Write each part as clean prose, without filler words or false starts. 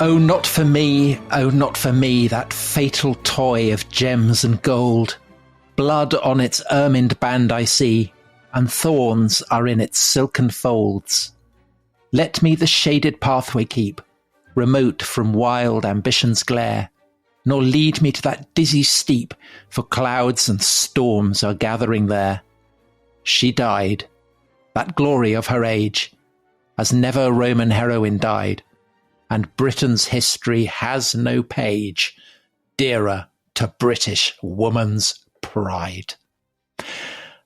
Oh, not for me, that fatal toy of gems and gold. Blood on its ermined band I see, and thorns are in its silken folds. Let me the shaded pathway keep, remote from wild ambition's glare, nor lead me to that dizzy steep, for clouds and storms are gathering there. She died, that glory of her age, as never Roman heroine died, and Britain's history has no page dearer to British woman's pride.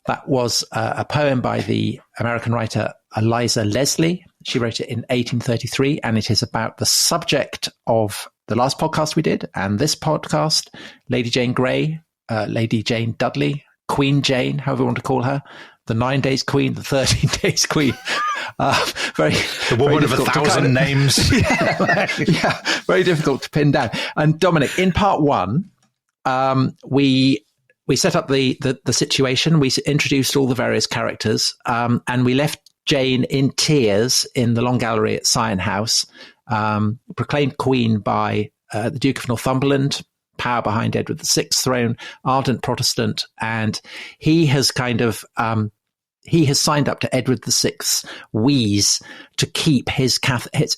That was a poem by the American writer Eliza Leslie. She wrote it in 1833, and it is about the subject of the last podcast we did and this podcast, Lady Jane Grey, Lady Jane Dudley, Queen Jane, however you want to call her, the 9 days queen, the 13 days queen. The woman of 1,000 names. Yeah, very difficult to pin down. And Dominic, in part one, we set up the situation. We introduced all the various characters, and we left Jane in tears in the Long Gallery at Sion House, proclaimed queen by the Duke of Northumberland, power behind Edward VI's throne, ardent Protestant, and he has he has signed up to Edward VI's wheeze to keep his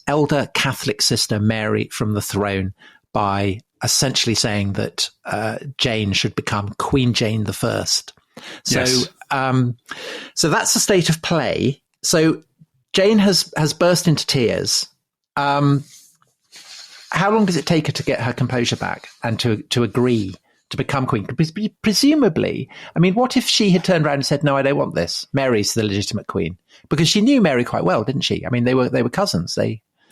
elder Catholic sister Mary from the throne by essentially saying that Jane should become Queen Jane I. So, yes. So that's the state of play. So Jane has burst into tears. How long does it take her to get her composure back and to agree to become queen? Presumably, I mean, what if she had turned around and said, "No, I don't want this. Mary's the legitimate queen," because she knew Mary quite well, didn't she? I mean, they were cousins.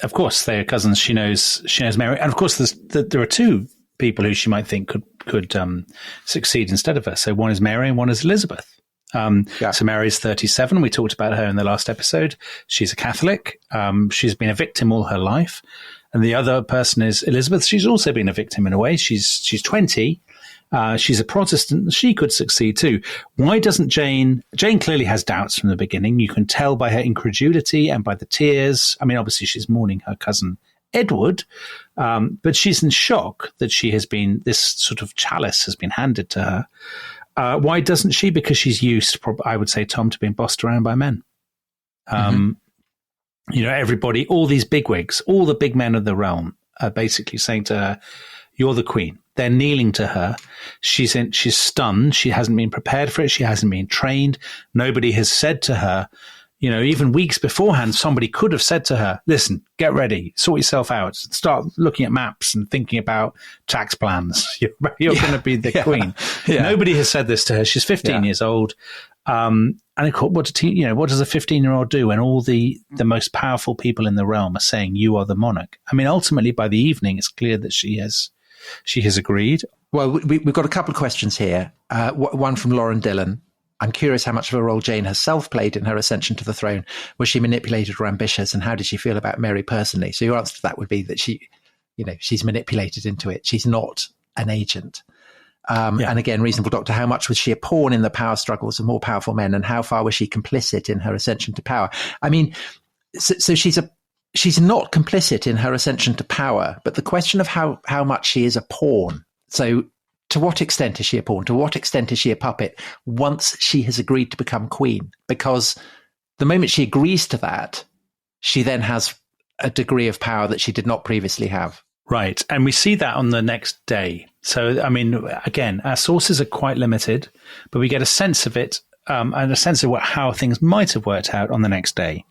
Of course, they are cousins. She knows Mary, and of course, there are two people who she might think could succeed instead of her. So one is Mary, and one is Elizabeth. So Mary's 37. We talked about her in the last episode. She's a Catholic. She's been a victim all her life. And the other person is Elizabeth. She's also been a victim in a way. She's 20. She's a Protestant. She could succeed too. Why doesn't Jane? Jane clearly has doubts from the beginning. You can tell by her incredulity and by the tears. I mean, obviously she's mourning her cousin Edward, but she's in shock that this sort of chalice has been handed to her. Why doesn't she? Because she's used, I would say, Tom, to being bossed around by men. Everybody, all these bigwigs, all the big men of the realm are basically saying to her, "You're the queen." They're kneeling to her. She's stunned. She hasn't been prepared for it. She hasn't been trained. Nobody has said to her, even weeks beforehand, somebody could have said to her, "Listen, get ready, sort yourself out, start looking at maps and thinking about tax plans. You're going to be the queen." Yeah. Nobody has said this to her. She's 15 years old. And what does a 15-year-old do when all the most powerful people in the realm are saying, "You are the monarch"? I mean, ultimately, by the evening, it's clear that she has agreed. Well, we've got a couple of questions here. One from Lauren Dillon. I'm curious how much of a role Jane herself played in her ascension to the throne. Was she manipulated or ambitious, and how did she feel about Mary personally? So your answer to that would be that she's manipulated into it. She's not an agent. And again, reasonable doctor, how much was she a pawn in the power struggles of more powerful men, and how far was she complicit in her ascension to power? I mean, so she's not complicit in her ascension to power, but the question of how much she is a pawn. So to what extent is she a pawn? To what extent is she a puppet once she has agreed to become queen? Because the moment she agrees to that, she then has a degree of power that she did not previously have. Right. And we see that on the next day. So, I mean, again, our sources are quite limited, but we get a sense of it and a sense of how things might have worked out on the next day.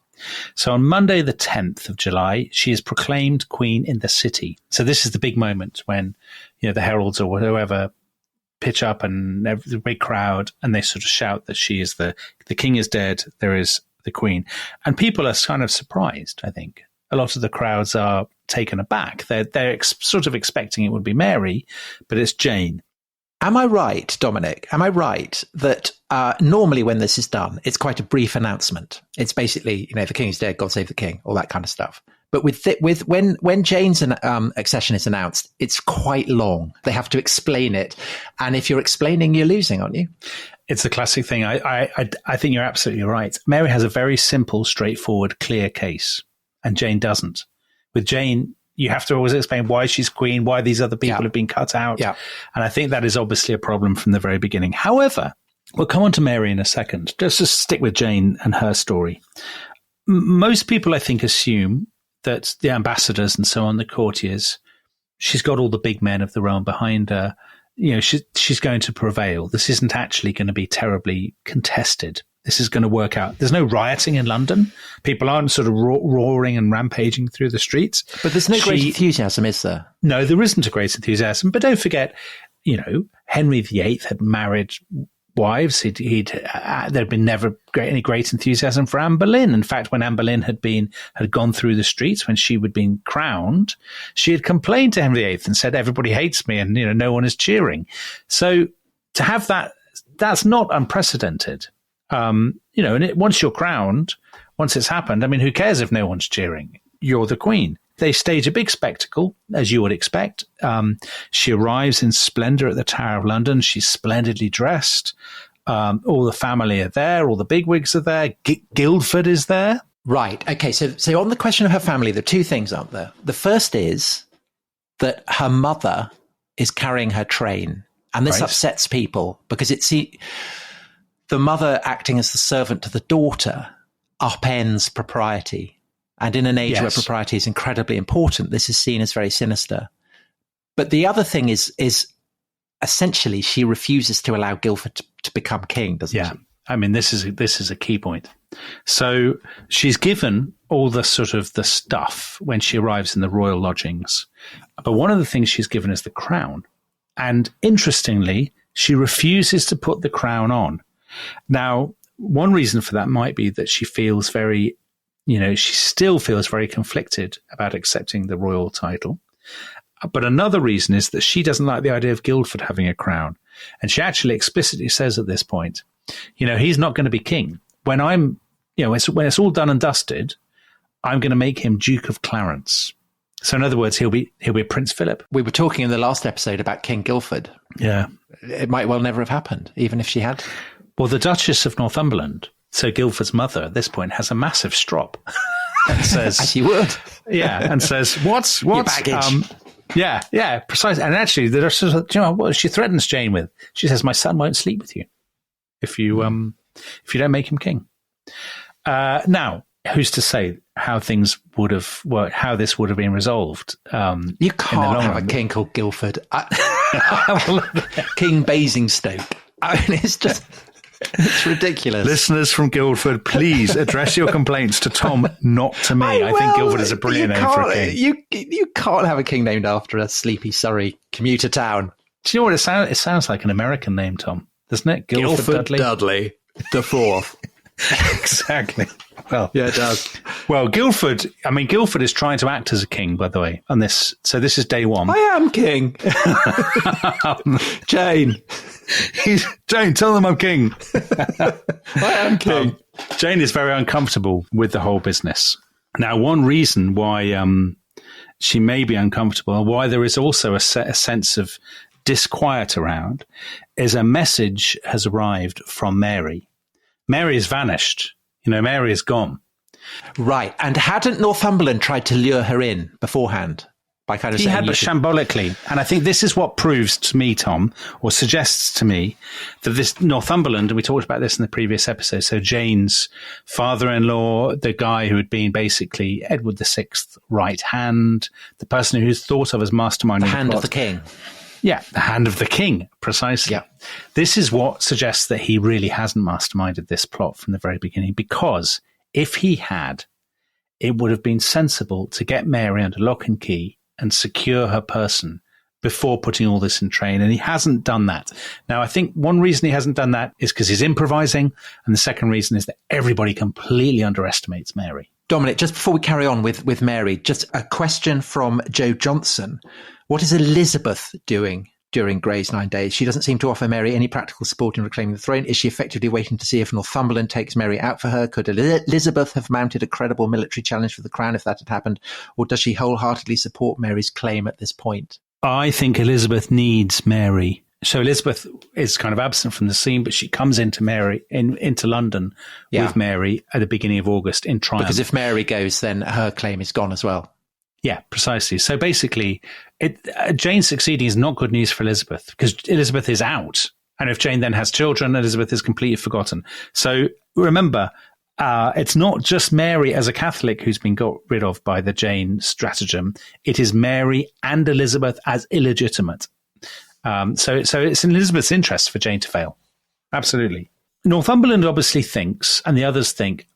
So on Monday, the 10th of July, she is proclaimed queen in the city. So this is the big moment when, the heralds or whoever pitch up and the big crowd, and they sort of shout that she is the king is dead. There is the queen. And people are kind of surprised, I think. A lot of the crowds are taken aback. They're sort of expecting it would be Mary, but it's Jane. Am I right, Dominic? Am I right that normally when this is done, it's quite a brief announcement? It's basically, the king is dead, God save the king, all that kind of stuff. But when Jane's accession is announced, it's quite long. They have to explain it, and if you're explaining, you're losing, aren't you? It's a classic thing. I think you're absolutely right. Mary has a very simple, straightforward, clear case, and Jane doesn't. With Jane, you have to always explain why she's queen, why these other people have been cut out. Yeah. And I think that is obviously a problem from the very beginning. However, we'll come on to Mary in a second. Just stick with Jane and her story. Most people, I think, assume that the ambassadors and so on, the courtiers, she's got all the big men of the realm behind her. You know, she's going to prevail. This isn't actually going to be terribly contested. This is going to work out. There's no rioting in London. People aren't sort of roaring and rampaging through the streets. But there's no great enthusiasm, is there? No, there isn't a great enthusiasm. But don't forget, you know, Henry VIII had married wives. There'd been never any great enthusiasm for Anne Boleyn. In fact, when Anne Boleyn had gone through the streets when she had been crowned, she had complained to Henry VIII and said, everybody hates me and, you know, no one is cheering. So to have that, that's not unprecedented. You know, and once you're crowned, once it's happened, I mean, who cares if no one's cheering? You're the queen. They stage a big spectacle, as you would expect. She arrives in splendor at the Tower of London. She's splendidly dressed. All the family are there. All the bigwigs are there. Guildford is there. Right. Okay. So on the question of her family, there are two things, aren't there? The first is that her mother is carrying her train. And this upsets people because the mother acting as the servant to the daughter upends propriety. And in an age where propriety is incredibly important, this is seen as very sinister. But the other thing is essentially she refuses to allow Guildford to become king, doesn't she? I mean, this is a key point. So she's given all the sort of the stuff when she arrives in the royal lodgings. But one of the things she's given is the crown. And interestingly, she refuses to put the crown on. Now, one reason for that might be that she feels she still feels very conflicted about accepting the royal title. But another reason is that she doesn't like the idea of Guildford having a crown. And she actually explicitly says at this point, you know, he's not going to be king. When when it's all done and dusted, I'm going to make him Duke of Clarence. So in other words, he'll be Prince Philip. We were talking in the last episode about King Guildford. Yeah. It might well never have happened, even if she had. Well, the Duchess of Northumberland, so Guildford's mother at this point, has a massive strop and says, as you would. Yeah. And says, what's your baggage? Yeah, precisely. And actually, do you know what she threatens Jane with? She says, my son won't sleep with you if you don't make him king. Now, who's to say how things would have worked, how this would have been resolved? You can't have a king called Guildford. King Basingstoke. I mean, it's ridiculous. Listeners from Guildford, please address your complaints to Tom, not to me. I think Guildford is a brilliant name for a king. You can't have a king named after a sleepy Surrey commuter town. Do you know what it sounds like? An American name, Tom, doesn't it? Guildford Dudley the Fourth. Exactly. Well, yeah, it does. Well, Guildford is trying to act as a king, by the way, on this. So this is day one. I am king. Jane. Jane, tell them I'm king. I am king. Jane is very uncomfortable with the whole business. Now, one reason why she may be uncomfortable and why there is also a sense of disquiet around is a message has arrived from Mary. Mary has vanished. You know, Mary is gone. Right. And hadn't Northumberland tried to lure her in beforehand? By kind of he had, but shambolically. And I think this is what proves to me, Tom, or suggests to me, that this Northumberland, and we talked about this in the previous episode, so Jane's father-in-law, the guy who had been basically Edward VI's right hand, the person who's thought of as masterminding the hand of the king. Yeah, the hand of the king, precisely. Yeah. This is what suggests that he really hasn't masterminded this plot from the very beginning, because if he had, it would have been sensible to get Mary under lock and key and secure her person before putting all this in train. And he hasn't done that. Now, I think one reason he hasn't done that is because he's improvising. And the second reason is that everybody completely underestimates Mary. Dominic, just before we carry on with Mary, just a question from Joe Johnson. What is Elizabeth doing during Grey's 9 days? She doesn't seem to offer Mary any practical support in reclaiming the throne. Is she effectively waiting to see if Northumberland takes Mary out for her? Could Elizabeth have mounted a credible military challenge for the crown if that had happened? Or does she wholeheartedly support Mary's claim at this point? I think Elizabeth needs Mary. So Elizabeth is kind of absent from the scene, but she comes into London with Mary at the beginning of August in triumph. Because if Mary goes, then her claim is gone as well. Yeah, precisely. So basically, Jane succeeding is not good news for Elizabeth because Elizabeth is out. And if Jane then has children, Elizabeth is completely forgotten. So remember, it's not just Mary as a Catholic who's been got rid of by the Jane stratagem. It is Mary and Elizabeth as illegitimate. So it's in Elizabeth's interest for Jane to fail. Absolutely. Northumberland obviously thinks, and the others think,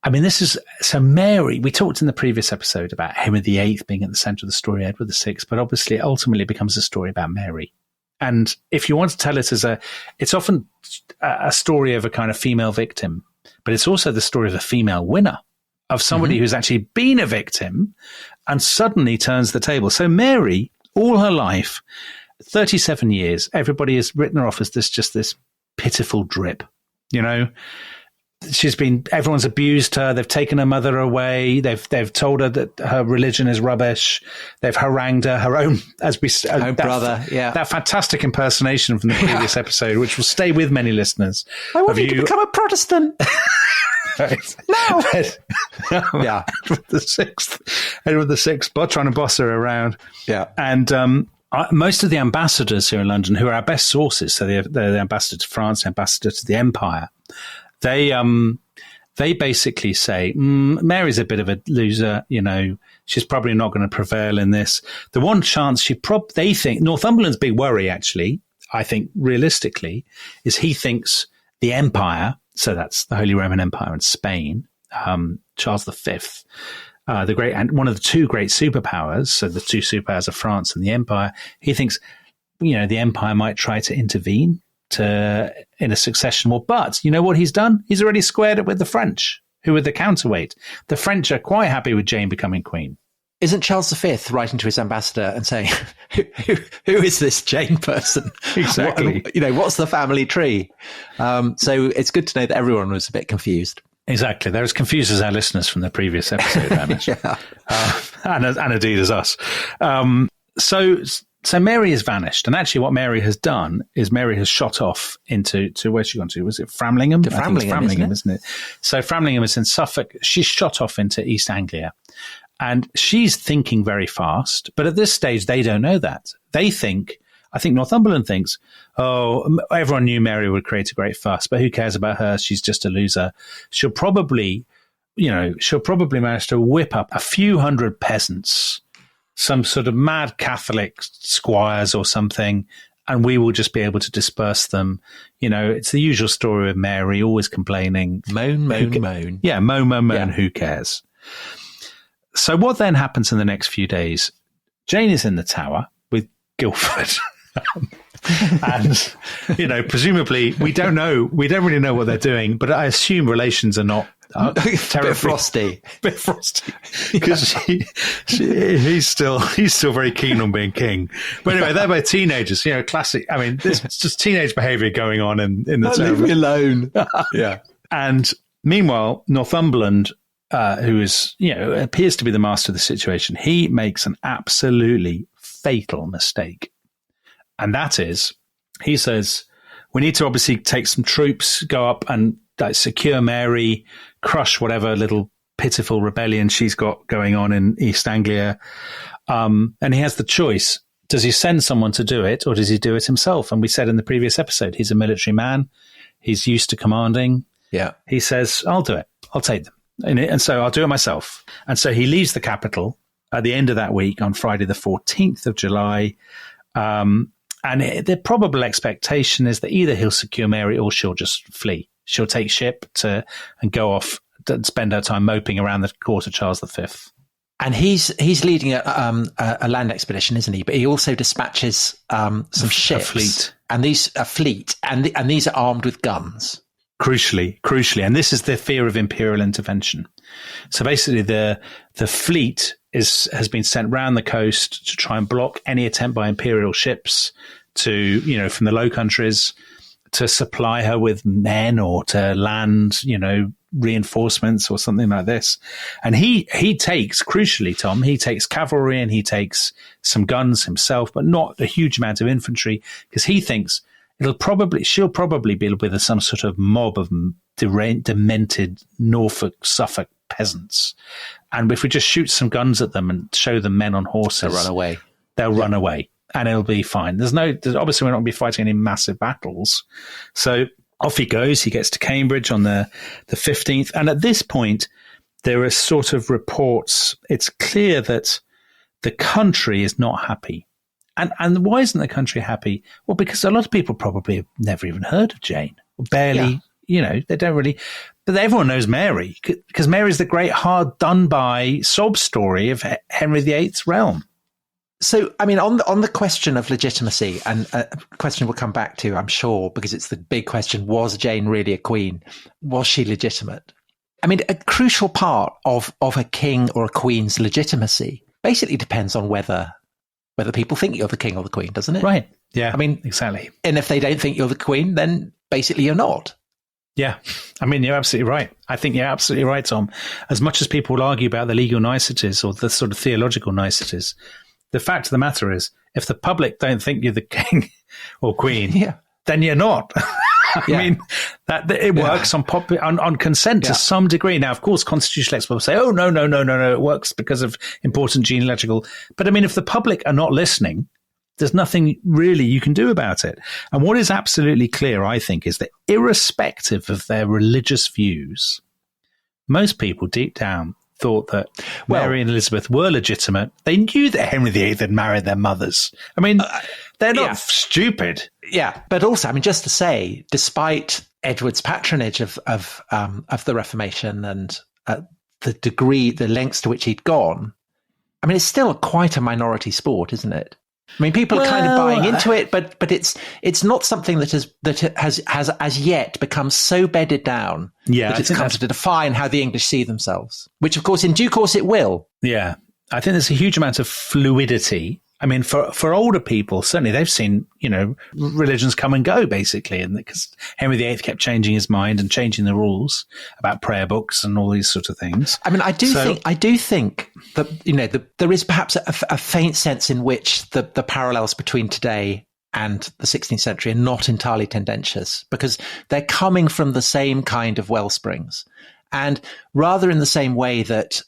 I mean, so Mary, we talked in the previous episode about Henry VIII being at the centre of the story, Edward VI, but obviously ultimately it becomes a story about Mary. And if you want to tell it it's often a story of a kind of female victim, but it's also the story of a female winner, of somebody who's actually been a victim and suddenly turns the table. So Mary, all her life, 37 years, everybody has written her off as this pitiful drip, everyone's abused her. They've taken her mother away. They've told her that her religion is rubbish. They've harangued her own, brother. Yeah. That fantastic impersonation from the previous episode, which will stay with many lilisteners. I want you to become a Protestant. No. Yeah. Edward VI, trying to boss her around. Yeah. And, most of the ambassadors here in London, who are our best sources, so they're the ambassador to France, the ambassador to the Empire, they basically say, Mary's a bit of a loser, she's probably not going to prevail in this. The one chance they think, Northumberland's big worry, actually, I think realistically, is he thinks the Empire, so that's the Holy Roman Empire in Spain, Charles V, the great, and one of the two great superpowers, so the two superpowers of France and the Empire, he thinks, the Empire might try to intervene in a succession war. But you know what he's done? He's already squared it with the French, who are the counterweight. The French are quite happy with Jane becoming queen. Isn't Charles V writing to his ambassador and saying, who is this Jane person? Exactly. What's the family tree? So it's good to know that everyone was a bit confused. Exactly. They're as confused as our listeners from the previous episode, yeah. and indeed as us. So Mary has vanished. And actually what Mary has done is Mary has shot off into where's she gone to? Was it Framlingham? To Framlingham, isn't it? So Framlingham is in Suffolk. She's shot off into East Anglia. And she's thinking very fast. But at this stage, they don't know that. I think Northumberland thinks, everyone knew Mary would create a great fuss, but who cares about her? She's just a loser. She'll probably manage to whip up a few hundred peasants, some sort of mad Catholic squires or something, and we will just be able to disperse them. It's the usual story of Mary, always complaining. Moan, moan. Yeah, moan, yeah. Who cares? So what then happens in the next few days? Jane is in the Tower with Guildford. And, presumably we don't really know what they're doing, but I assume relations are not terribly frosty. Bit frosty. Because he's still very keen on being king. But anyway, they're both teenagers, classic. I mean, this is just teenage behavior going on in the Tower. Leave me alone. Yeah. And meanwhile, Northumberland, who is, appears to be the master of the situation, he makes an absolutely fatal mistake. And that is, he says, we need to obviously take some troops, go up and secure Mary, crush whatever little pitiful rebellion she's got going on in East Anglia. And he has the choice. Does he send someone to do it or does he do it himself? And we said in the previous episode, he's a military man. He's used to commanding. Yeah. He says, I'll do it. I'll take them. And so I'll do it myself. And so he leaves the capital at the end of that week on Friday, the 14th of July. And the probable expectation is that either he'll secure Mary or she'll just flee. She'll take ship and go off and spend her time moping around the court of Charles V. And he's leading a land expedition, isn't he? But he also dispatches some ships, a fleet, and these are armed with guns. Crucially, and this is the fear of imperial intervention. So basically, the fleet has been sent round the coast to try and block any attempt by imperial ships to, from the Low Countries to supply her with men or to land, reinforcements or something like this. And he takes, crucially, Tom, he takes cavalry and he takes some guns himself, but not a huge amount of infantry, because he thinks she'll probably be with some sort of mob of demented Norfolk, Suffolk peasants. And if we just shoot some guns at them and show them men on horses, they'll run away. They'll run away, and it'll be fine. Obviously we're not going to be fighting any massive battles. So off he goes. He gets to Cambridge on the 15th. And at this point, there are sort of reports. It's clear that the country is not happy. And why isn't the country happy? Well, because a lot of people probably have never even heard of Jane. Barely, they don't really. But everyone knows Mary, because Mary's the great hard done by sob story of Henry VIII's realm. So, I mean, on the question of legitimacy, and a question we'll come back to, I'm sure, because it's the big question, was Jane really a queen? Was she legitimate? I mean, a crucial part of a king or a queen's legitimacy basically depends on whether people think you're the king or the queen, doesn't it? Right. Yeah. I mean, exactly. And if they don't think you're the queen, then basically you're not. Yeah. I mean, you're absolutely right. I think you're absolutely right, Tom. As much as people will argue about the legal niceties or the sort of theological niceties, the fact of the matter is, if the public don't think you're the king or queen, then you're not. I mean, that it works on consent to some degree. Now, of course, constitutional experts will say, oh, no, it works because of important genealogical. But I mean, if the public are not listening, there's nothing really you can do about it. And what is absolutely clear, I think, is that irrespective of their religious views, most people deep down thought that Mary and Elizabeth were legitimate. They knew that Henry VIII had married their mothers. I mean, they're not stupid. Yeah, but also, I mean, just to say, despite Edward's patronage of the Reformation and the lengths to which he'd gone, I mean, it's still quite a minority sport, isn't it? I mean, people are kind of buying into it, but it's not something that has as yet become so bedded down that it's come to define how the English see themselves. Which, of course, in due course, it will. Yeah, I think there's a huge amount of fluidity. I mean, for older people, certainly they've seen, religions come and go, basically. And because Henry VIII kept changing his mind and changing the rules about prayer books and all these sort of things. I mean, I do think that, there is perhaps a faint sense in which the parallels between today and the 16th century are not entirely tendentious, because they're coming from the same kind of wellsprings. And rather in the same way that,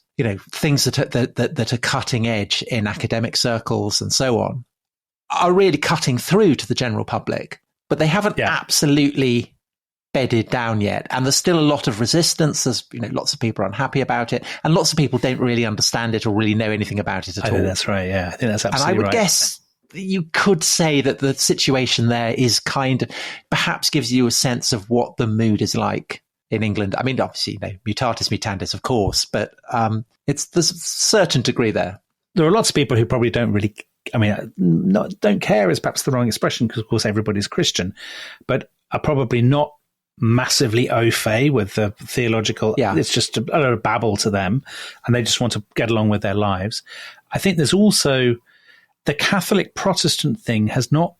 things that are cutting edge in academic circles and so on are really cutting through to the general public, but they haven't absolutely bedded down yet. And there's still a lot of resistance. There's, lots of people are unhappy about it, and lots of people don't really understand it or really know anything about it at all. I think that's right. Yeah, I think that's absolutely right. And I would guess you could say that the situation there is kind of perhaps gives you a sense of what the mood is like in England. I mean, obviously, mutatis mutandis, of course, but there's a certain degree there. There are lots of people who probably don't really, don't care is perhaps the wrong expression, because, of course, everybody's Christian, but are probably not massively au fait with the theological. It's just a lot of babble to them, and they just want to get along with their lives. I think there's also the Catholic Protestant thing has not,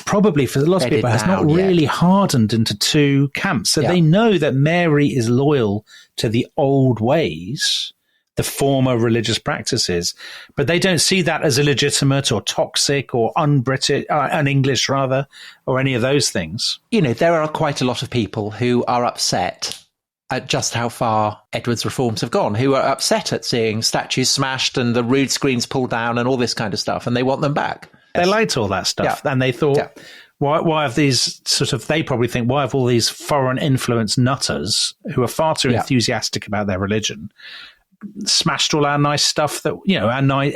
probably for lots of people, has not really hardened into two camps. So they know that Mary is loyal to the old ways, the former religious practices, but they don't see that as illegitimate or toxic or un-British, un-English rather, or any of those things. There are quite a lot of people who are upset at just how far Edward's reforms have gone, who are upset at seeing statues smashed and the rood screens pulled down and all this kind of stuff, and they want them back. They liked all that stuff, and they thought, why have these they probably think, why have all these foreign influence nutters who are far too enthusiastic about their religion smashed all our nice stuff that,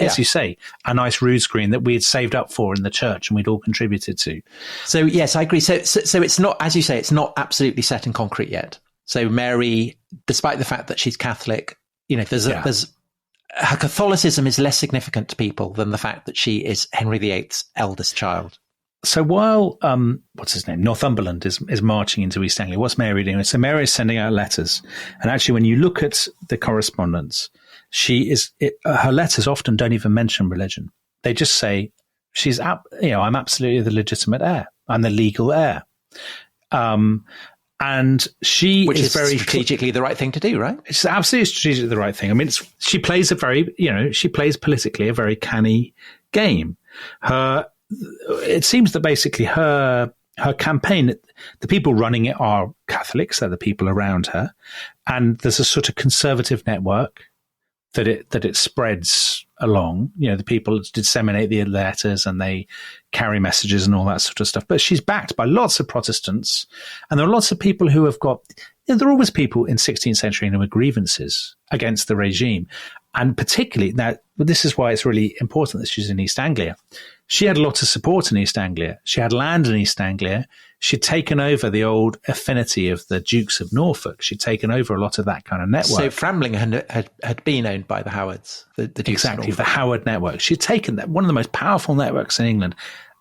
as you say, a nice rood screen that we had saved up for in the church and we'd all contributed to. So, yes, I agree. So it's not, as you say, it's not absolutely set in concrete yet. So Mary, despite the fact that she's Catholic, there's her Catholicism is less significant to people than the fact that she is Henry VIII's eldest child. So while, Northumberland is marching into East Anglia, what's Mary doing? So Mary is sending out letters. And actually, when you look at the correspondence, her letters often don't even mention religion. They just say, I'm absolutely the legitimate heir. I'm the legal heir. And which is very strategically the right thing to do, right? It's absolutely strategically the right thing. I mean, she plays politically a very canny game. It seems that basically her campaign, the people running it are Catholics, they're the people around her, and there's a sort of conservative network that it spreads along. The people disseminate the letters and they carry messages and all that sort of stuff. But she's backed by lots of Protestants, and there are lots of people who have got. There are always people in 16th century who have grievances against the regime, and particularly now. This is why it's really important that she's in East Anglia. She had a lot of support in East Anglia. She had land in East Anglia. She'd taken over the old affinity of the Dukes of Norfolk. She'd taken over a lot of that kind of network. So Framlingham had been owned by the Howards, the Dukes exactly, of the Howard network. She'd taken that, one of the most powerful networks in England.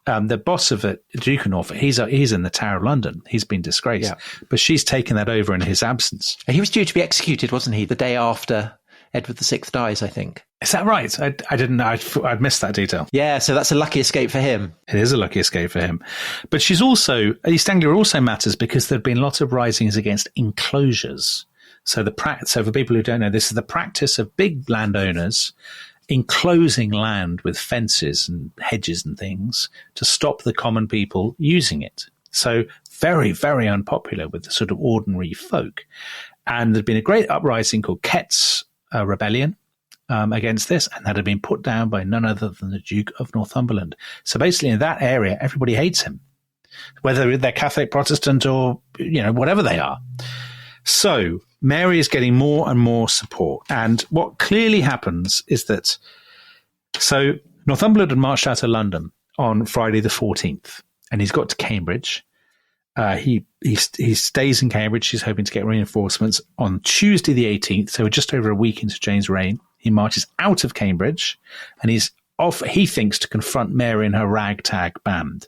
The boss of it, Duke of Norfolk, he's in the Tower of London. He's been disgraced, but she's taken that over in his absence. He was due to be executed, wasn't he, the day after Edward VI dies, I think. Is that right? I didn't know. I'd missed that detail. Yeah, so that's a lucky escape for him. It is a lucky escape for him. But she's also, East Anglia also matters because there have been lots of risings against enclosures. So for people who don't know, this is the practice of big landowners enclosing land with fences and hedges and things to stop the common people using it. So very, very unpopular with the sort of ordinary folk. And there'd been a great uprising called Kett's Rebellion against this, and that had been put down by none other than the Duke of Northumberland. So basically in that area, everybody hates him, whether they're Catholic, Protestant, or, whatever they are. So Mary is getting more and more support. And what clearly happens is that, so Northumberland had marched out of London on Friday the 14th, and he's got to Cambridge. He stays in Cambridge. He's hoping to get reinforcements on Tuesday the 18th. So we're just over a week into Jane's reign. He marches out of Cambridge, and he's off, he thinks, to confront Mary and her ragtag band.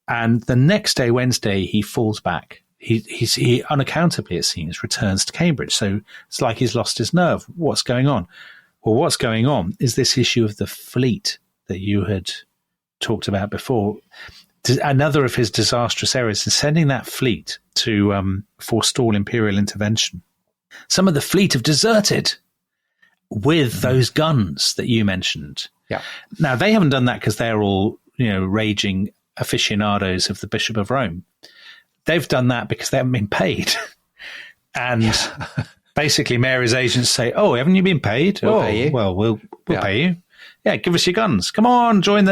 And the next day, Wednesday, he falls back. He unaccountably, it seems, returns to Cambridge. So it's like he's lost his nerve. What's going on? Well, what's going on is this issue of the fleet that you had talked about before. Another of his disastrous errors is sending that fleet to forestall imperial intervention. Some of the fleet have deserted with those guns that you mentioned. Yeah. Now, they haven't done that because they're all, raging aficionados of the Bishop of Rome. They've done that because they haven't been paid. And basically Mary's agents say, "Oh, haven't you been paid? We'll pay you. Well, we'll pay you. Yeah, give us your guns. Come on, join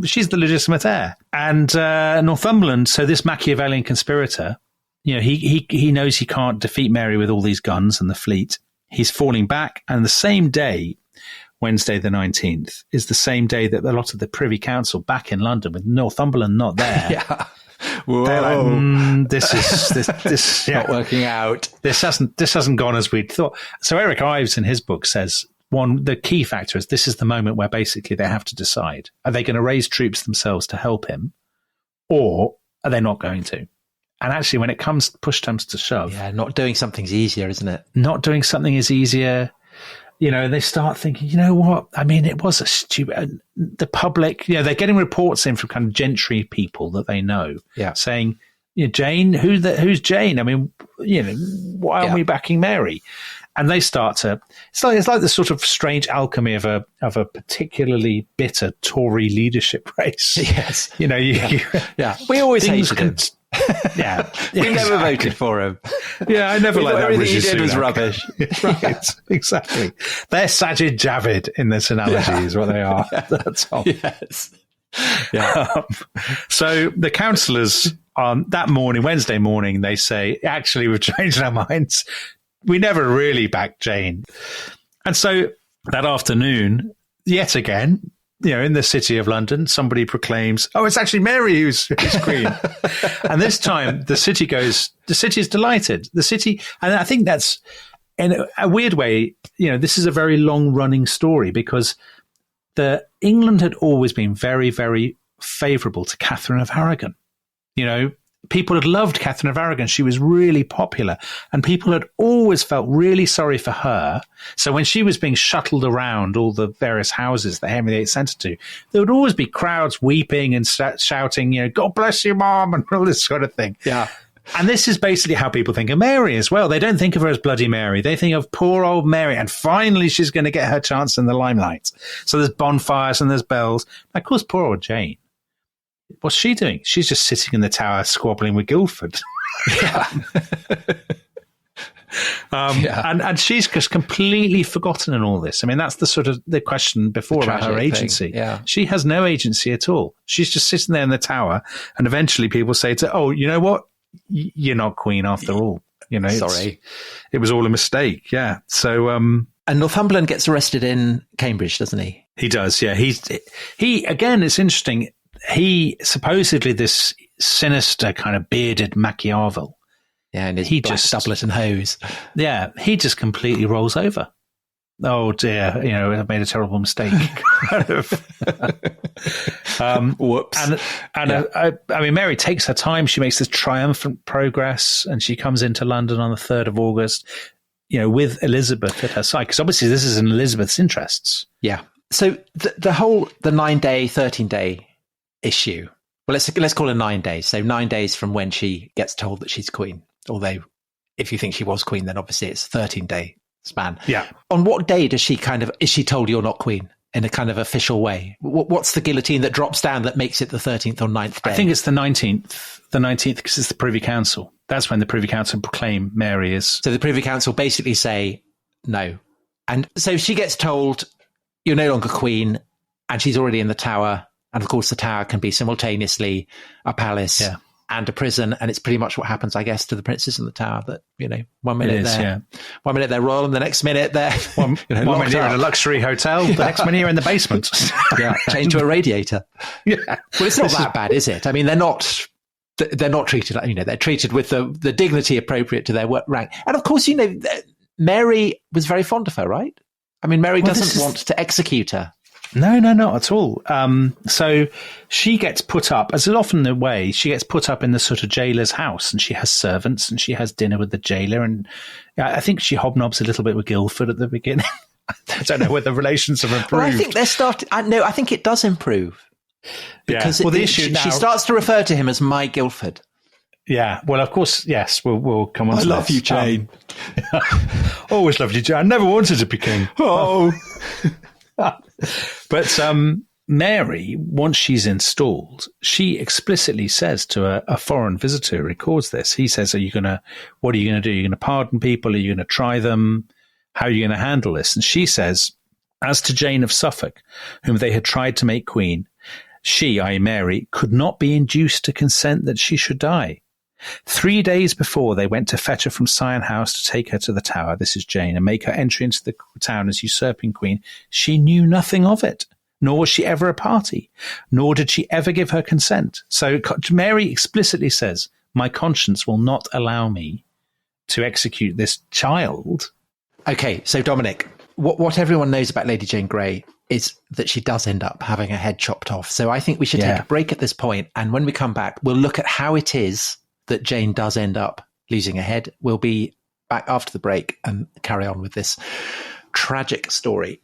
she's the legitimate heir." And Northumberland, so this Machiavellian conspirator, he knows he can't defeat Mary with all these guns and the fleet. He's falling back. And the same day, Wednesday the 19th, is the same day that a lot of the Privy Council back in London, with Northumberland not there. Yeah. Whoa. They're like, this not working out. This hasn't gone as we'd thought. So Eric Ives in his book says, the key factor is this is the moment where basically they have to decide. Are they going to raise troops themselves to help him, or are they not going to? And actually, when push comes to shove. Yeah, not doing something's easier, isn't it? Not doing something is easier. They start thinking, you know what? I mean, it was a stupid, the public, they're getting reports in from kind of gentry people that they know, saying, Jane, who's Jane? I mean, why aren't we backing Mary? And they start to, it's like the sort of strange alchemy of a particularly bitter Tory leadership race. Yes. We always hated him. Yeah. We never voted for him. Yeah, I never liked that. Everything he did was rubbish. Right, exactly. They're Sajid Javid in this analogy is what they are. That's all. Yes. Yeah. So the councillors on that morning, Wednesday morning, they say, actually, we've changed our minds. We never really backed Jane. And so that afternoon, yet again, in the city of London, somebody proclaims, "Oh, it's actually Mary who's queen." And this time the city is delighted. The city, and I think that's, in a weird way, this is a very long running story because England had always been very, very favourable to Catherine of Aragon. People had loved Catherine of Aragon. She was really popular, and people had always felt really sorry for her. So when she was being shuttled around all the various houses that Henry VIII sent her to, there would always be crowds weeping and shouting, "God bless you, Mom," and all this sort of thing. Yeah. And this is basically how people think of Mary as well. They don't think of her as Bloody Mary. They think of poor old Mary, and finally she's going to get her chance in the limelight. So there's bonfires and there's bells. Of course, poor old Jane. What's she doing? She's just sitting in the tower squabbling with Guildford. Yeah. And she's just completely forgotten in all this. I mean, that's the sort of the question before about her agency. Yeah. She has no agency at all. She's just sitting there in the tower, and eventually people say to her, oh, you know what? You're not queen after all. Sorry. It was all a mistake. Yeah. So, and Northumberland gets arrested in Cambridge, doesn't he? He does. Yeah. He again, it's interesting. He supposedly this sinister kind of bearded Machiavel. Yeah. And his black doublet and hose. Yeah. He just completely rolls over. Oh dear, I've made a terrible mistake. Whoops. I mean, Mary takes her time. She makes this triumphant progress, and she comes into London on the 3rd of August, with Elizabeth at her side, because obviously this is in Elizabeth's interests. Yeah. So the 9-day, 13-day issue. Well, let's call it 9 days. So 9 days from when she gets told that she's queen. Although, if you think she was queen, then obviously it's 13-day span. Yeah. On what day is she told you're not queen in a kind of official way? What's the guillotine that drops down that makes it the 13th or 9th day? I think it's the 19th. The 19th, because it's the Privy Council. That's when the Privy Council proclaim Mary is. So the Privy Council basically say no. And so she gets told you're no longer queen, and she's already in the Tower. And of course, the Tower can be simultaneously a palace and a prison. And it's pretty much what happens, I guess, to the princes in the Tower, that, 1 minute one minute they're royal, and the next minute they're one minute you're in a luxury hotel, the next minute you're in the basement. Chained to a radiator. Yeah. Well, it's not that bad, is it? I mean, they're not treated like, they're treated with the dignity appropriate to their rank. And of course, Mary was very fond of her, right? I mean, Mary doesn't want to execute her. No, not at all. So she gets put up, as is often the way, she gets put up in the sort of jailer's house, and she has servants, and she has dinner with the jailer. And I think she hobnobs a little bit with Guildford at the beginning. I don't know whether relations have improved. Well, I think they're starting. No, I think it does improve. Because the issue now, she starts to refer to him as my Guildford. Yeah, well, of course, yes, we'll come on to this. I love you, Jane. Always loved you, Jane. I never wanted to be king. Oh. But Mary, once she's installed, she explicitly says to a foreign visitor who records this, he says, what are you going to do? Are you going to pardon people? Are you going to try them? How are you going to handle this? And she says, as to Jane of Suffolk, whom they had tried to make queen, she, i.e. Mary, could not be induced to consent that she should die. 3 days before they went to fetch her from Sion House to take her to the Tower, this is Jane, and make her entry into the town as usurping queen, she knew nothing of it, nor was she ever a party, nor did she ever give her consent. So Mary explicitly says, my conscience will not allow me to execute this child. Okay, so Dominic, what everyone knows about Lady Jane Grey is that she does end up having her head chopped off. So I think we should take a break at this point, and when we come back, we'll look at how it is that Jane does end up losing her head. We'll be back after the break and carry on with this tragic story.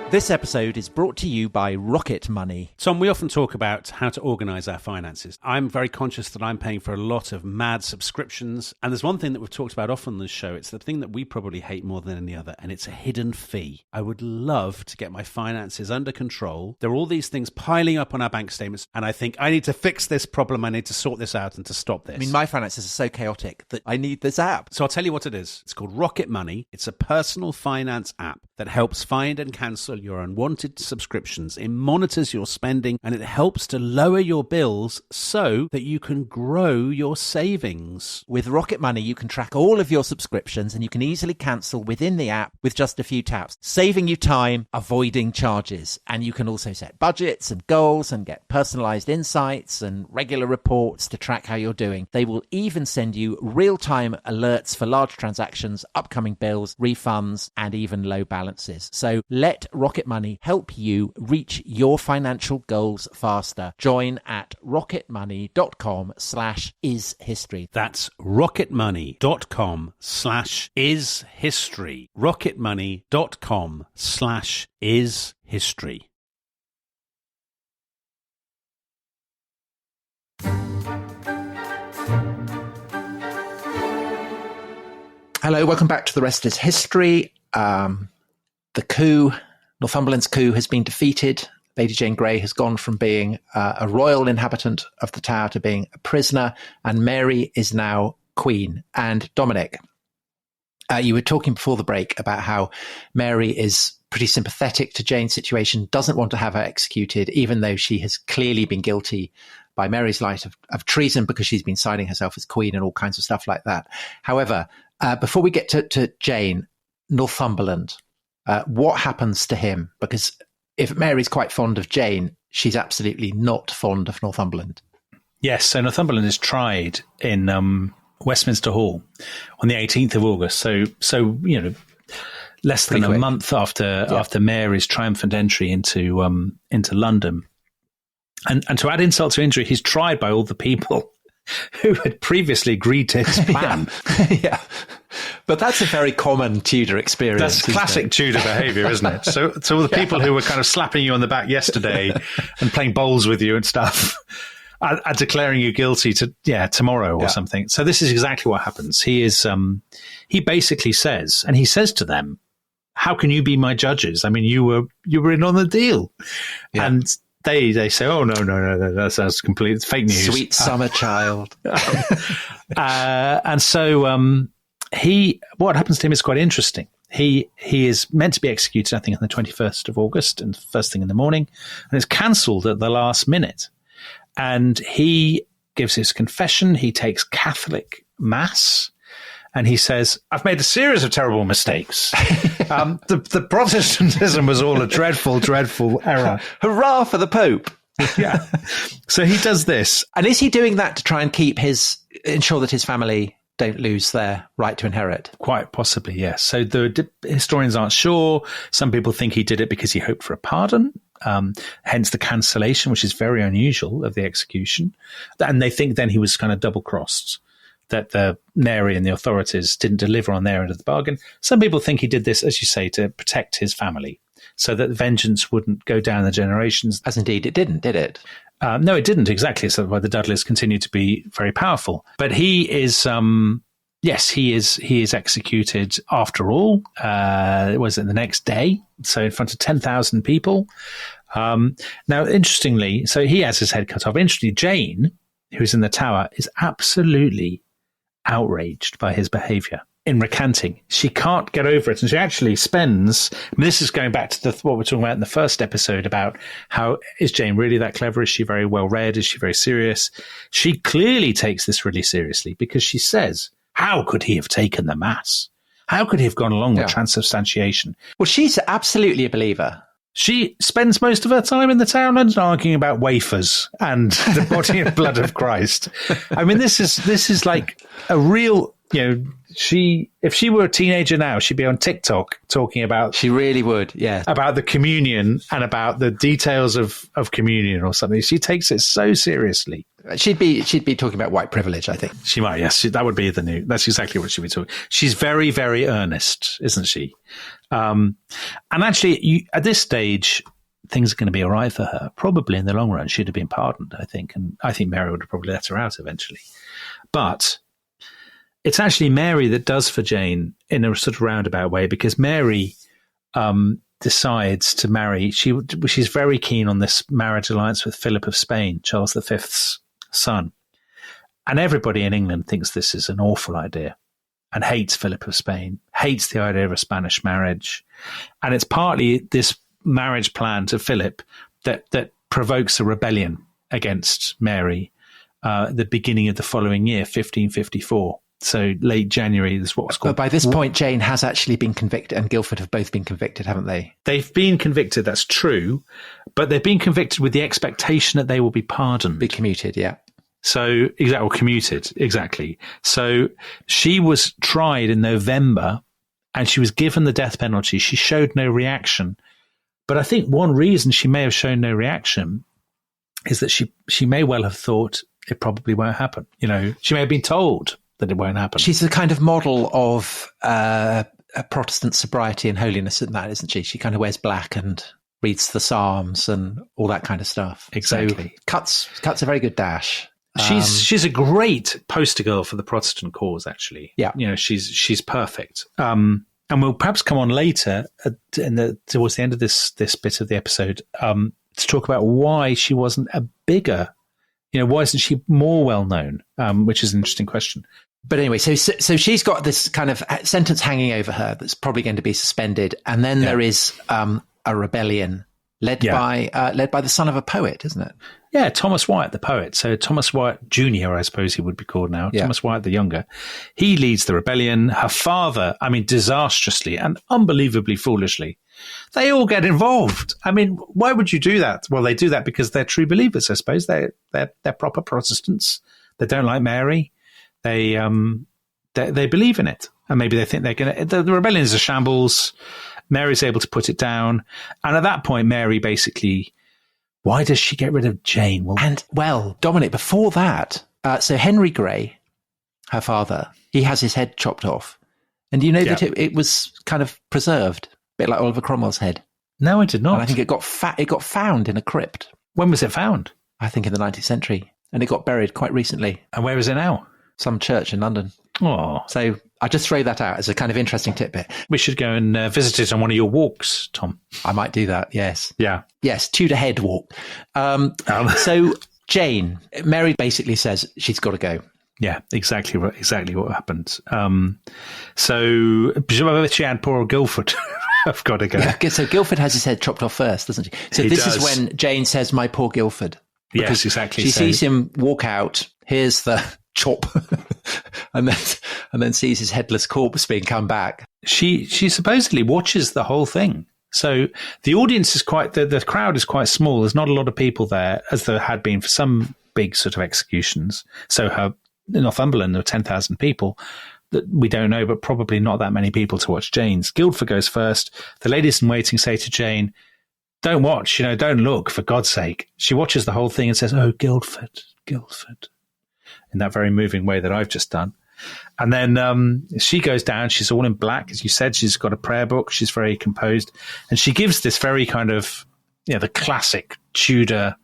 This episode is brought to you by Rocket Money. Tom, we often talk about how to organise our finances. I'm very conscious that I'm paying for a lot of mad subscriptions. And there's one thing that we've talked about often on this show. It's the thing that we probably hate more than any other, and it's a hidden fee. I would love to get my finances under control. There are all these things piling up on our bank statements, and I think I need to fix this problem. I need to sort this out and to stop this. I mean, my finances are so chaotic that I need this app. So I'll tell you what it is. It's called Rocket Money. It's a personal finance app that helps find and cancel your unwanted subscriptions. It monitors your spending, and it helps to lower your bills so that you can grow your savings. With Rocket Money, you can track all of your subscriptions, and you can easily cancel within the app with just a few taps, saving you time, avoiding charges. And you can also set budgets and goals and get personalized insights and regular reports to track how you're doing. They will even send you real-time alerts for large transactions, upcoming bills, refunds, and even low balances. So let Rocket Money help you reach your financial goals faster. Join at rocketmoney.com/ishistory. That's rocketmoney.com/ishistory. rocketmoney.com/ishistory. Hello, welcome back to The Rest is History. The coup, Northumberland's coup, has been defeated. Lady Jane Grey has gone from being a royal inhabitant of the Tower to being a prisoner, and Mary is now Queen. And Dominic, you were talking before the break about how Mary is pretty sympathetic to Jane's situation, doesn't want to have her executed, even though she has clearly been guilty by Mary's light of treason because she's been signing herself as Queen and all kinds of stuff like that. However, before we get to Jane, Northumberland, what happens to him? Because if Mary's quite fond of Jane, she's absolutely not fond of Northumberland. Yes, so Northumberland is tried in Westminster Hall on the 18th of August. So less than a month after Mary's triumphant entry into London. And to add insult to injury, he's tried by all the people who had previously agreed to his plan. Yeah. But that's a very common Tudor experience. That's classic Tudor behaviour, isn't it? So all the people who were kind of slapping you on the back yesterday and playing bowls with you and stuff are declaring you guilty tomorrow or something. So this is exactly what happens. He basically says, and he says to them, how can you be my judges? I mean, you were in on the deal. Yeah. And they say, oh, no, that's complete fake news. Sweet summer child. And so what happens to him is quite interesting. He is meant to be executed, I think, on the 21st of August and first thing in the morning, and it's cancelled at the last minute. And he gives his confession. He takes Catholic Mass. And he says, I've made a series of terrible mistakes. The Protestantism was all a dreadful, dreadful error. Hurrah for the Pope. Yeah. So he does this. And is he doing that to try and ensure that his family don't lose their right to inherit? Quite possibly, yes. So the historians aren't sure. Some people think he did it because he hoped for a pardon. Hence the cancellation, which is very unusual, of the execution. And they think then he was kind of double-crossed, that the Mary and the authorities didn't deliver on their end of the bargain. Some people think he did this, as you say, to protect his family, so that vengeance wouldn't go down the generations. As indeed it didn't, did it? No, it didn't, exactly. So why the Dudleys continue to be very powerful. But he is, he is executed after all. Was it the next day? So in front of 10,000 people. Now, interestingly, so he has his head cut off. Interestingly, Jane, who's in the tower, is absolutely outraged by his behaviour in recanting. She can't get over it, and she actually spends, this is going back to what we're talking about in the first episode about how, is Jane really that clever? Is she very well read? Is she very serious? She clearly takes this really seriously, because she says, how could he have taken the Mass? How could he have gone along with transubstantiation? Well, she's absolutely a believer. She spends most of her time in the town and arguing about wafers and the body and blood of Christ. I mean, this is like a real, if she were a teenager now, she'd be on TikTok talking about. She really would, yeah. About the communion and about the details of communion or something. She takes it so seriously. She'd be talking about white privilege, I think. She might, yes. That would be that's exactly what she'd be talking. She's very, very earnest, isn't she? And actually, at this stage, things are going to be all right for her. Probably in the long run, she'd have been pardoned, I think. And I think Mary would have probably let her out eventually. But it's actually Mary that does for Jane in a sort of roundabout way, because Mary decides to marry. She's very keen on this marriage alliance with Philip of Spain, Charles V's son. And everybody in England thinks this is an awful idea and hates Philip of Spain, hates the idea of a Spanish marriage. And it's partly this marriage plan to Philip that provokes a rebellion against Mary the beginning of the following year, 1554. So late January is what was called. But by this point, Jane has actually been convicted, and Guildford have both been convicted, haven't they? They've been convicted, that's true. But they've been convicted with the expectation that they will be pardoned. Be commuted, yeah. So, commuted, exactly. So she was tried in November and she was given the death penalty. She showed no reaction. But I think one reason she may have shown no reaction is that she may well have thought it probably won't happen. She may have been told that it won't happen. She's a kind of model of a Protestant sobriety and holiness in that, isn't she? She kind of wears black and reads the Psalms and all that kind of stuff. Exactly. So cuts a very good dash. She's a great poster girl for the Protestant cause, actually. Yeah. She's perfect. And we'll perhaps come on later towards the end of this bit of the episode to talk about why she wasn't a bigger, why isn't she more well known, which is an interesting question. But anyway, so she's got this kind of sentence hanging over her that's probably going to be suspended, and then there is a rebellion led by the son of a poet, isn't it? Yeah, Thomas Wyatt, the poet. So Thomas Wyatt Jr., I suppose he would be called now. Yeah. Thomas Wyatt the younger. He leads the rebellion. Her father, I mean, disastrously and unbelievably foolishly, they all get involved. I mean, why would you do that? Well, they do that because they're true believers, I suppose. They're proper Protestants. They don't like Mary. They believe in it, and maybe they think they're going to. The rebellion is a shambles. Mary's able to put it down, and at that point, Mary basically. Why does she get rid of Jane? Well, Dominic, before that, so Henry Grey, her father, he has his head chopped off, and you know that it was kind of preserved, a bit like Oliver Cromwell's head. No, I did not. And I think it got found in a crypt. When was it found? I think in the 19th century, and it got buried quite recently. And where is it now? Some church in London. Oh, so I just throw that out as a kind of interesting tidbit. We should go and visit it on one of your walks, Tom. I might do that. Yes. Yeah. Yes. Tudor Head walk. So Jane, Mary basically says she's got to go. Yeah, exactly what happened. So she and poor Guildford have got to go. Yeah, so Guildford has his head chopped off first, doesn't she? So this is when Jane says, "My poor Guildford." Yes, exactly. She sees him walk out. Here's the chop, and then sees his headless corpse being come back. She supposedly watches the whole thing. So the audience is the crowd is quite small. There's not a lot of people there, as there had been for some big sort of executions. So in Northumberland, there were 10,000 people that we don't know, but probably not that many people to watch Jane's. Guildford goes first. The ladies in waiting say to Jane, "Don't watch, don't look, for God's sake." She watches the whole thing and says, "Oh, Guildford, Guildford," in that very moving way that I've just done. And then she goes down. She's all in black, as you said. She's got a prayer book. She's very composed. And she gives this very kind of, the classic Tudor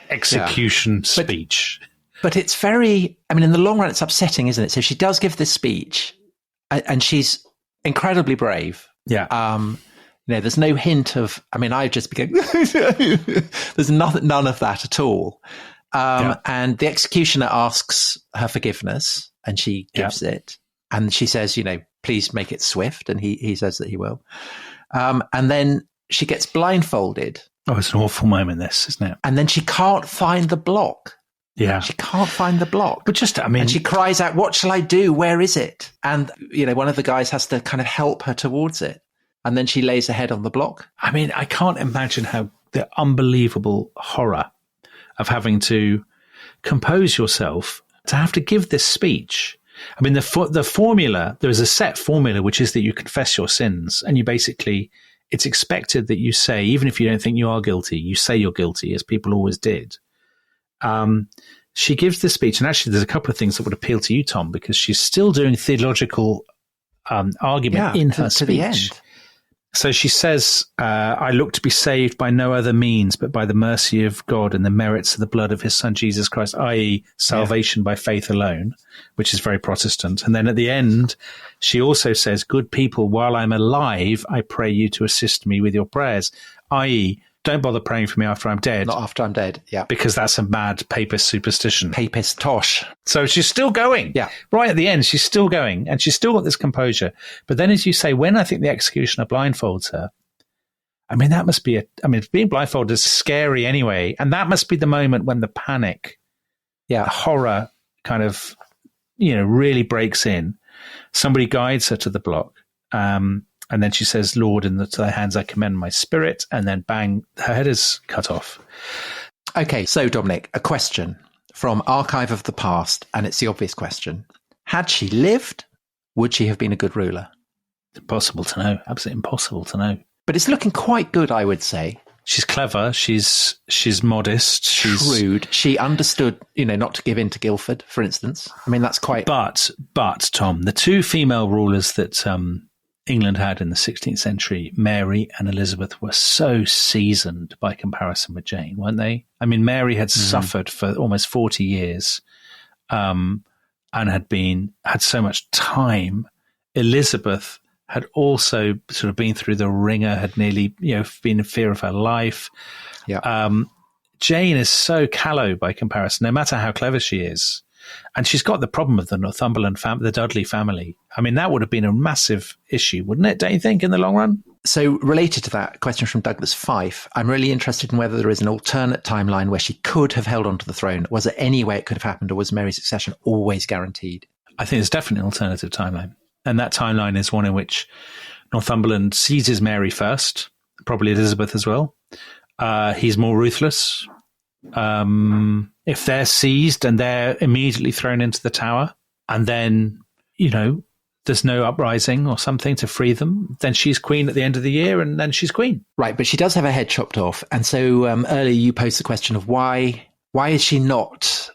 execution speech. But it's very, in the long run, it's upsetting, isn't it? So she does give this speech, and she's incredibly brave. Yeah. There's no hint of, I just began, there's none of that at all. And the executioner asks her forgiveness, and she gives it. And she says, please make it swift. And he says that he will. And then she gets blindfolded. Oh, it's an awful moment, this, isn't it? And then she can't find the block. Yeah. She can't find the block. But just, and she cries out, "What shall I do? Where is it?" And, one of the guys has to kind of help her towards it. And then she lays her head on the block. I can't imagine the unbelievable horror of having to compose yourself to have to give this speech. The formula, there is a set formula, which is that you confess your sins, and it's expected that you say, even if you don't think you are guilty, you say you're guilty, as people always did. She gives this speech, and actually there's a couple of things that would appeal to you, Tom, because she's still doing theological argument in her speech. To the end. So she says, "I look to be saved by no other means, but by the mercy of God and the merits of the blood of his son, Jesus Christ," i.e. salvation by faith alone, which is very Protestant. And then at the end, she also says, "Good people, while I'm alive, I pray you to assist me with your prayers," i.e. don't bother praying for me after I'm dead. Not after I'm dead, yeah. Because that's a mad papist superstition. Papist tosh. So she's still going. Yeah. Right at the end, she's still going. And she's still got this composure. But then, as you say, when I think the executioner blindfolds her, that must be being blindfolded is scary anyway. And that must be the moment when the panic, the horror kind of, really breaks in. Somebody guides her to the block. And then she says, "Lord, into thy hands I commend my spirit." And then bang, her head is cut off. Okay, so Dominic, a question from Archive of the Past, and it's the obvious question. Had she lived, would she have been a good ruler? Impossible to know. Absolutely impossible to know. But it's looking quite good, I would say. She's clever. She's modest. She's shrewd. She understood, not to give in to Guildford, for instance. That's quite... But, Tom, the two female rulers that... England had in the 16th century, Mary and Elizabeth, were so seasoned by comparison with Jane, weren't they? Mary had suffered for almost 40 years and had so much time. Elizabeth had also sort of been through the ringer, had nearly, been in fear of her life. Yeah. Jane is so callow by comparison, no matter how clever she is. And she's got the problem of the Northumberland family, the Dudley family. I mean, that would have been a massive issue, wouldn't it, don't you think, in the long run? So related to that, question from Douglas Fife, I'm really interested in whether there is an alternate timeline where she could have held onto the throne. Was there any way it could have happened, or was Mary's succession always guaranteed? I think there's definitely an alternative timeline. And that timeline is one in which Northumberland seizes Mary first, probably Elizabeth as well. He's more ruthless. If they're seized and they're immediately thrown into the Tower, and then, there's no uprising or something to free them, then she's queen at the end of the year, and then she's queen. Right, but she does have her head chopped off. And so earlier you posed the question of why is she not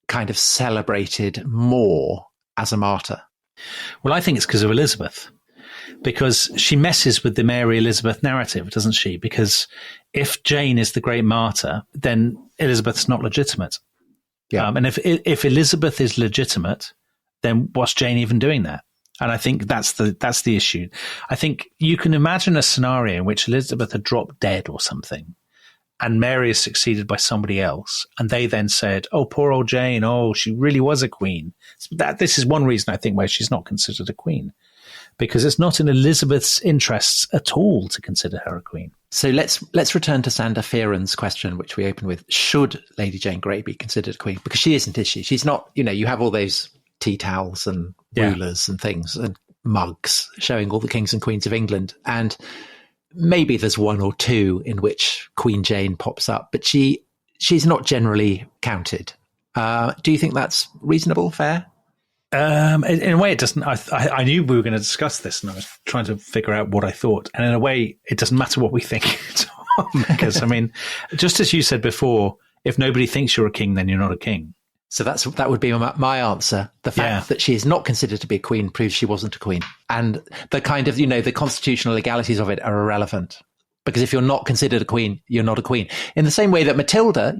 kind of celebrated more as a martyr? Well, I think it's because of Elizabeth. Because she messes with the Mary Elizabeth narrative, doesn't she? Because if Jane is the great martyr, then Elizabeth's not legitimate. Yeah. And if Elizabeth is legitimate, then what's Jane even doing there? And I think that's the issue. I think you can imagine a scenario in which Elizabeth had dropped dead or something, and Mary is succeeded by somebody else, and they then said, "Oh, poor old Jane. Oh, she really was a queen." This is one reason I think why she's not considered a queen. Because it's not in Elizabeth's interests at all to consider her a queen. So let's return to Sander Fearon's question, which we opened with. Should Lady Jane Grey be considered a queen? Because she isn't, is she? She's not, you have all those tea towels and rulers and things and mugs showing all the kings and queens of England. And maybe there's one or two in which Queen Jane pops up, but she's not generally counted. Do you think that's reasonable, fair? In a way, it doesn't. I knew we were going to discuss this, and I was trying to figure out what I thought. And in a way, it doesn't matter what we think, Tom, because I mean, just as you said before, if nobody thinks you're a king, then you're not a king. So that would be my answer. The fact that she is not considered to be a queen proves she wasn't a queen, and the kind of the constitutional legalities of it are irrelevant. Because if you're not considered a queen, you're not a queen. In the same way that Matilda,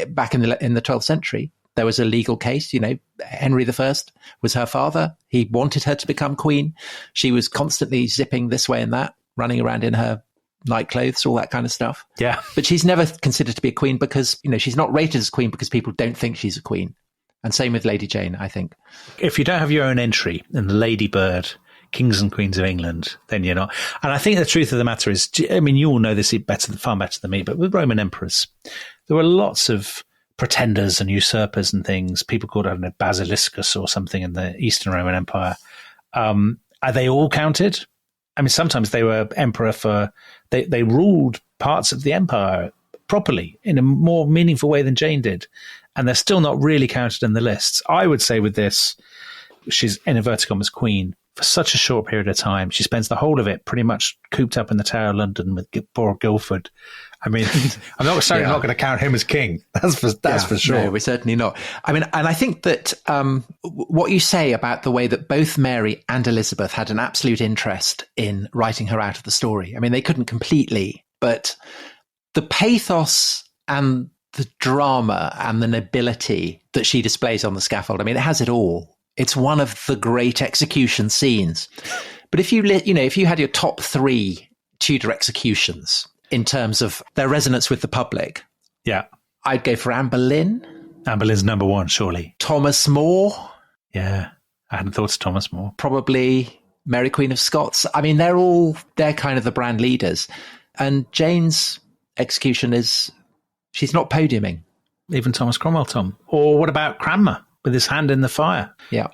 back in the 12th century. There was a legal case, Henry I was her father. He wanted her to become queen. She was constantly zipping this way and that, running around in her nightclothes, all that kind of stuff. Yeah. But she's never considered to be a queen because, she's not rated as queen because people don't think she's a queen. And same with Lady Jane, I think. If you don't have your own entry in the Ladybird Kings and Queens of England, then you're not. And I think the truth of the matter is, you all know this far better than me, but with Roman emperors, there were lots of pretenders and usurpers and things. People called it Basiliscus or something in the Eastern Roman Empire. Are they all counted? I mean, sometimes they were emperor they ruled parts of the empire properly in a more meaningful way than Jane did. And they're still not really counted in the lists. I would say with this, she's in inverted commas queen for such a short period of time. She spends the whole of it pretty much cooped up in the Tower of London with poor Guildford. I mean, I'm not going to count him as king. That's for sure. No, we're certainly not. I mean, and I think that what you say about the way that both Mary and Elizabeth had an absolute interest in writing her out of the story. I mean, they couldn't completely, but the pathos and the drama and the nobility that she displays on the scaffold, I mean, it has it all. It's one of the great execution scenes. But if you had your top 3 Tudor executions in terms of their resonance with the public, I'd go for Anne Boleyn. Anne Boleyn's number 1, surely. Thomas More. Yeah, I hadn't thought of Thomas More. Probably Mary Queen of Scots. I mean, they're kind of the brand leaders. And Jane's execution she's not podiuming. Even Thomas Cromwell, Tom. Or what about Cranmer with his hand in the fire? Yeah.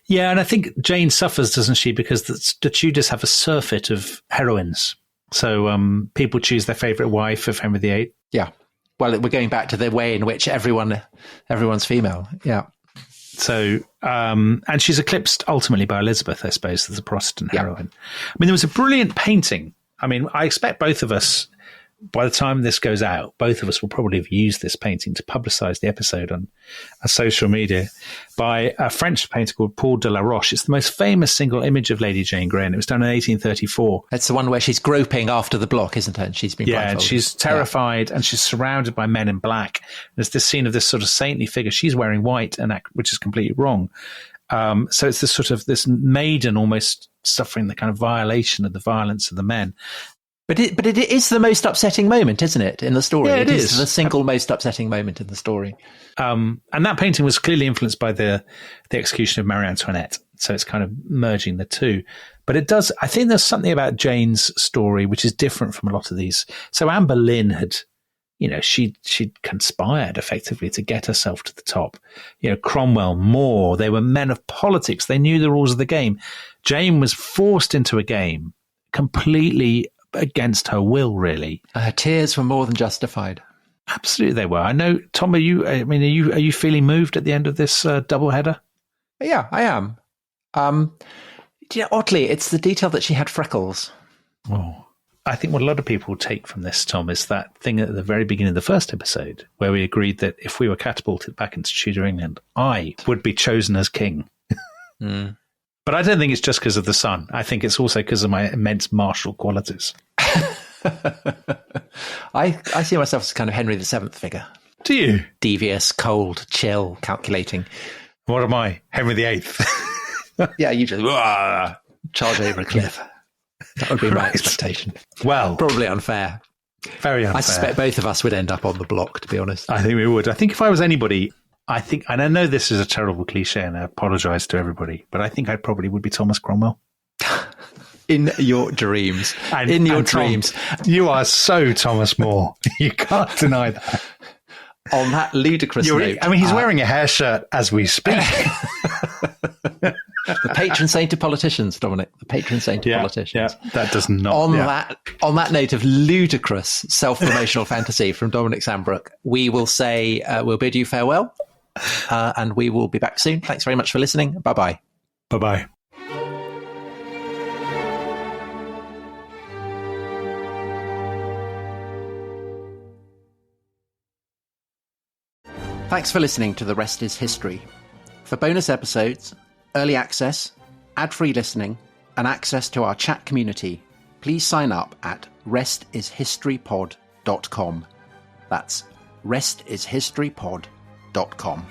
Yeah, and I think Jane suffers, doesn't she? Because the Tudors have a surfeit of heroines. So people choose their favourite wife of Henry VIII. Yeah. Well, we're going back to the way in which everyone's female. Yeah. So, and she's eclipsed ultimately by Elizabeth, I suppose, as a Protestant heroine. I mean, there was a brilliant painting. I mean, I expect both of us, by the time this goes out, both of us will probably have used this painting to publicise the episode on social media, by a French painter called Paul de la Roche. It's the most famous single image of Lady Jane Grey, and it was done in 1834. That's the one where she's groping after the block, isn't it? And she's been blindfolded. And she's terrified, and she's surrounded by men in black. There's this scene of this sort of saintly figure. She's wearing white, which is completely wrong. So it's this sort of this maiden almost suffering the kind of violation of the violence of the men. But it is the most upsetting moment, isn't it, in the story? Yeah, it is. It's the single most upsetting moment in the story. And that painting was clearly influenced by the execution of Marie Antoinette. So it's kind of merging the two. But it does, I think there's something about Jane's story which is different from a lot of these. So Anne Boleyn had, she'd conspired effectively to get herself to the top. Cromwell, More, they were men of politics. They knew the rules of the game. Jane was forced into a game completely against her will, really. Her tears were more than justified. Absolutely, they were. I know, Tom. Are you feeling moved at the end of this double header? Yeah, I am. Oddly, it's the detail that she had freckles. Oh, I think what a lot of people take from this, Tom, is that thing at the very beginning of the first episode where we agreed that if we were catapulted back into Tudor England, I would be chosen as king. Mm. But I don't think it's just because of the sun. I think it's also because of my immense martial qualities. I see myself as kind of Henry VII figure. Do you? Devious, cold, chill, calculating. What am I? Henry VIII? Yeah, you just charge over a cliff. That would be my expectation. Well, probably unfair. Very unfair. I suspect both of us would end up on the block, to be honest. I think we would. I think if I was anybody, and I know this is a terrible cliche and I apologise to everybody, but I think I probably would be Thomas Cromwell. In your dreams. Tom, you are so Thomas More. You can't deny that. On that ludicrous note. I mean, he's wearing a hair shirt as we speak. The patron saint of politicians, Dominic. The patron saint of politicians. Yeah, that does not. On that note of ludicrous self-promotional fantasy from Dominic Sambrook, we will say we'll bid you farewell, and we will be back soon. Thanks very much for listening. Bye-bye. Bye-bye. Thanks for listening to The Rest is History. For bonus episodes, early access, ad-free listening, and access to our chat community, please sign up at restishistorypod.com. That's restishistorypod.com.